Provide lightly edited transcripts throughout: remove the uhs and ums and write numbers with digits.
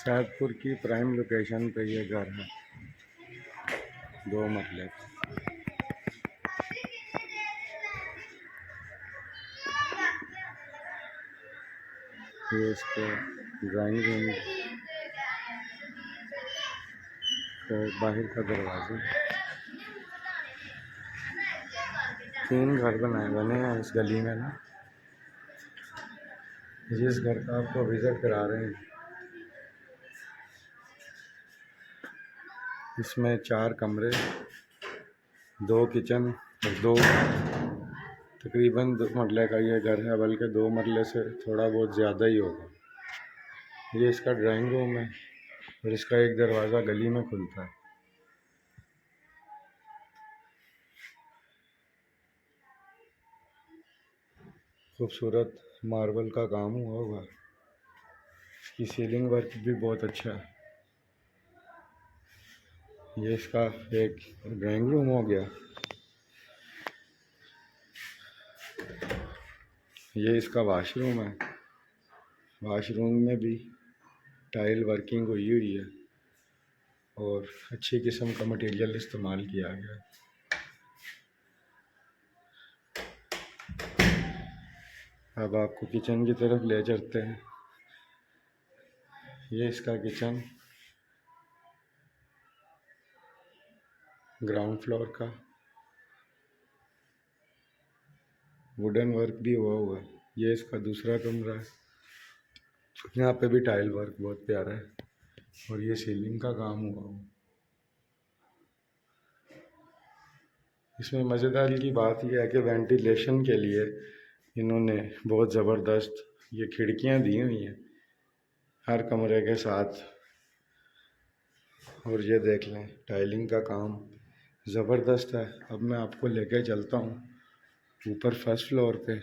सैदपुर की prime location पे ये घर है, 2 मरले। ये इसका ड्राइंग रूम का बाहर का दरवाज़ा। 3 घर बने हैं इस गली में ना। जिस घर का आपको विज़िट करा रहे हैं, इसमें 4 कमरे, 2 किचन और 2 तकरीबन 2 मरले का ये घर है, बल्कि 2 मरले से थोड़ा बहुत ज़्यादा ही होगा। ये इसका ड्राइंग रूम है और इसका एक दरवाज़ा गली में खुलता है। खूबसूरत मार्बल का काम हुआ होगा। इसकी सीलिंग वर्क भी बहुत अच्छा है। ये इसका एक ड्राइंग रूम हो गया। ये इसका वाशरूम है। वाशरूम में भी टाइल वर्किंग हुई हुई है और अच्छी किस्म का मटेरियल इस्तेमाल किया गया है। अब आपको किचन की तरफ ले चलते हैं। ये इसका किचन ग्राउंड फ्लोर का, वुडन वर्क भी हुआ है। ये इसका दूसरा कमरा है, यहाँ पे भी टाइल वर्क बहुत प्यारा है और ये सीलिंग का काम हुआ। इसमें मज़ेदार की बात यह है कि वेंटिलेशन के लिए इन्होंने बहुत ज़बरदस्त ये खिड़कियाँ दी हुई हैं हर कमरे के साथ। और ये देख लें, टाइलिंग का काम ज़बरदस्त है। अब मैं आपको लेके चलता हूँ ऊपर फर्स्ट फ्लोर पे।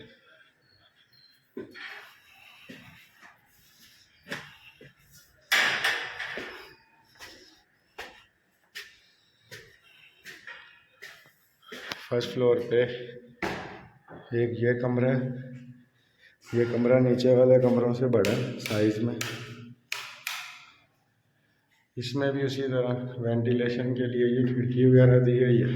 फर्स्ट फ्लोर पे एक ये कमरा है। ये कमरा नीचे वाले कमरों से बड़ा है साइज़ में। इसमें भी उसी तरह वेंटिलेशन के लिए ये खिड़की वगैरह दी हुई है।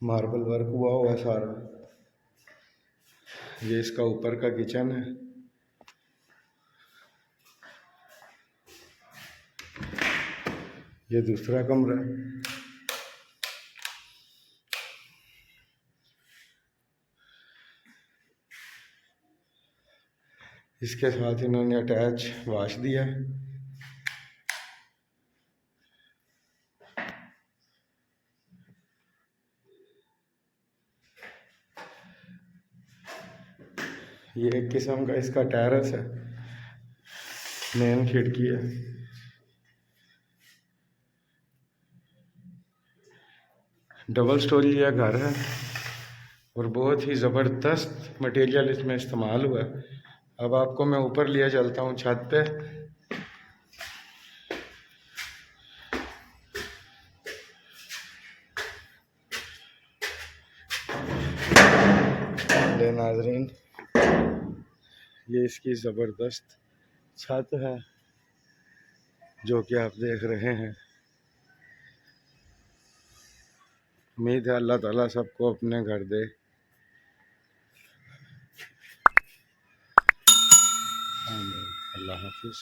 मार्बल वर्क हुआ सारा। ये इसका ऊपर का किचन है। ये दूसरा कमरा है। इसके साथ इन्होंने अटैच वाश दिया है। ये एक किस्म का इसका टेरेस है। मेन खिड़की है। डबल स्टोरी यह घर है और बहुत ही ज़बरदस्त मटेरियल इसमें इस्तेमाल हुआ है। अब आपको मैं ऊपर लिया चलता हूँ छत पे। ले नाज़रीन, ये इसकी ज़बरदस्त छत है जो कि आप देख रहे हैं। उम्मीद है अल्लाह ताला सबको अपने घर दे। आमीन। अल्लाह हाफिज़।